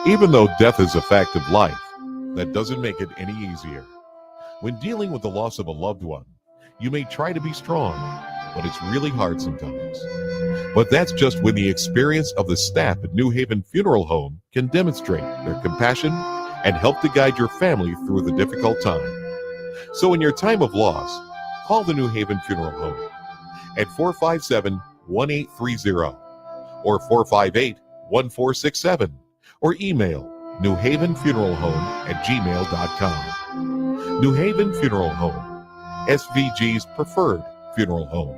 Even though death is a fact of life, that doesn't make it any easier. When dealing with the loss of a loved one, you may try to be strong, but it's really hard sometimes. But that's just when the experience of the staff at New Haven Funeral Home can demonstrate their compassion and help to guide your family through the difficult time. So in your time of loss, call the New Haven Funeral Home at 457-1830 or 458-1467 or email newhavenfuneralhome@gmail.com. New Haven Funeral Home, SVG's preferred funeral home.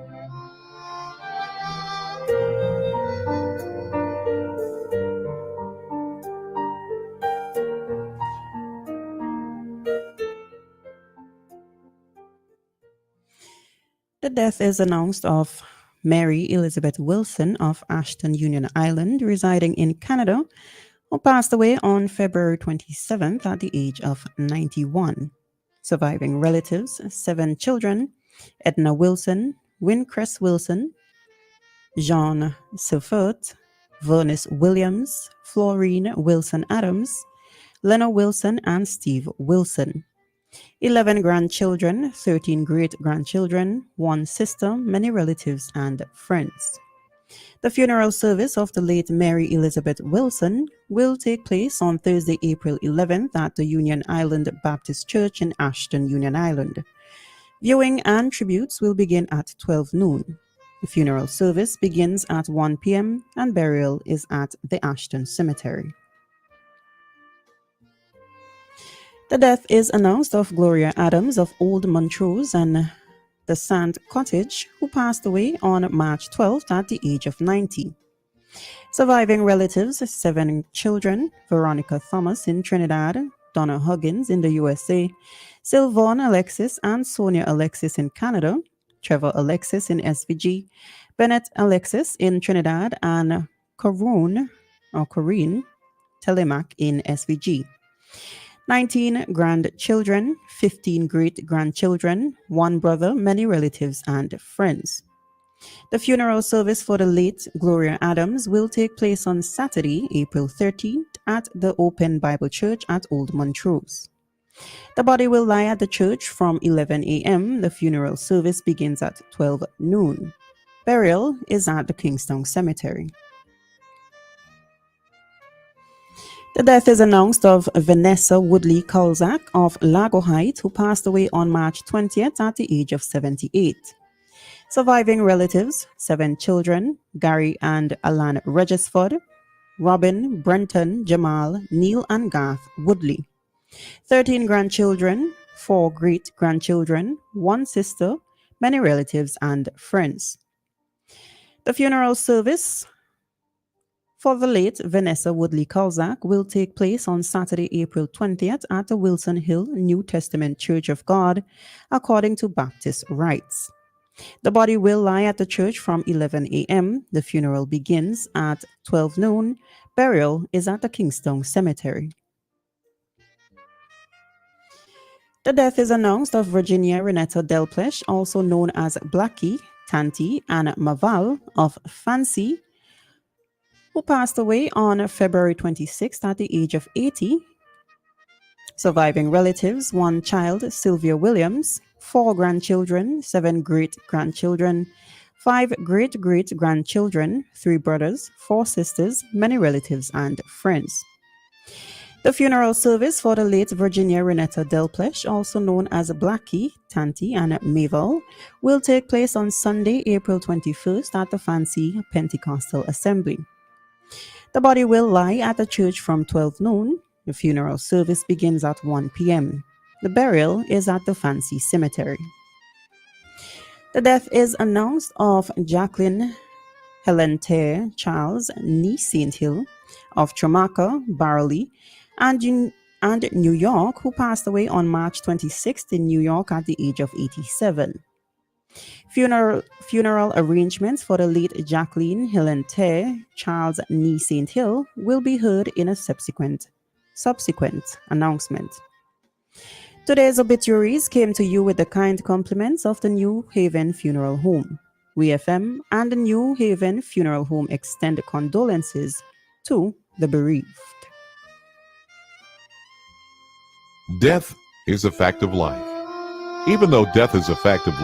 The death is announced of Mary Elizabeth Wilson of Ashton Union Island, residing in Canada, who passed away on February 27th at the age of 91. Surviving relatives, 7 children: Edna Wilson, Wincrest Wilson, Jean Seifert, Vernice Williams, Florine Wilson Adams, Lena Wilson, and Steve Wilson. 11 grandchildren, 13 great grandchildren, 1 sister, many relatives, and friends. The funeral service of the late Mary Elizabeth Wilson will take place on Thursday, April 11th at the Union Island Baptist Church in Ashton, Union Island. Viewing and tributes will begin at 12 noon. The funeral service begins at 1 p.m. and burial is at the Ashton Cemetery. The death is announced of Gloria Adams of Old Montrose and the Sand Cottage, who passed away on March 12th at the age of 90. Surviving relatives, 7 children: Veronica Thomas in Trinidad, Donna Huggins in the USA, Sylvain Alexis and Sonia Alexis in Canada, Trevor Alexis in SVG, Bennett Alexis in Trinidad, and Corinne Telemac in SVG. 19 grandchildren, 15 great-grandchildren, 1 brother, many relatives, and friends. The funeral service for the late Gloria Adams will take place on Saturday, April 13th at the Open Bible Church at Old Montrose. The body will lie at the church from 11 a.m. The funeral service begins at 12 noon. Burial is at the Kingstown Cemetery. The death is announced of Vanessa Woodley Colzack of Lago Heights, who passed away on March 20th at the age of 78. Surviving relatives, 7 children: Gary and Alan Regisford, Robin, Brenton, Jamal, Neil, and Garth Woodley. 13 grandchildren, 4 great-grandchildren, 1 sister, many relatives, and friends. The funeral service for the late Vanessa Woodley Colzack will take place on Saturday, April 20th at the Wilson Hill New Testament Church of God, according to Baptist rites. The body will lie at the church from 11 a.m. The funeral begins at 12 noon. Burial is at the Kingstown Cemetery. The death is announced of Virginia Renetta Delplesh, also known as Blackie, Tanti, and Maval of Fancy, who passed away on February 26th at the age of 80. Surviving relatives, 1 child, Sylvia Williams, 4 grandchildren, 7 great-grandchildren, 5 great-great-grandchildren, 3 brothers, 4 sisters, many relatives, and friends. The funeral service for the late Virginia Renetta Delplesh, also known as Blackie, Tanti, and Mavel, will take place on Sunday, April 21st at the Fancy Pentecostal Assembly. The body will lie at the church from 12 noon. The funeral service begins at 1 p.m. The burial is at the Fancy Cemetery. The death is announced of Jacqueline Helentaire Charles, nee St. Hill, of Tramaca, Barley, and New York, who passed away on March 26th in New York at the age of 87. Funeral arrangements for the late Jacqueline Helentaire Charles, nee St. Hill, will be heard in a subsequent announcement. Today's obituaries came to you with the kind compliments of the New Haven Funeral Home. We FM and the New Haven Funeral Home extend condolences to the bereaved. Death is a fact of life. Even though death is a fact of life,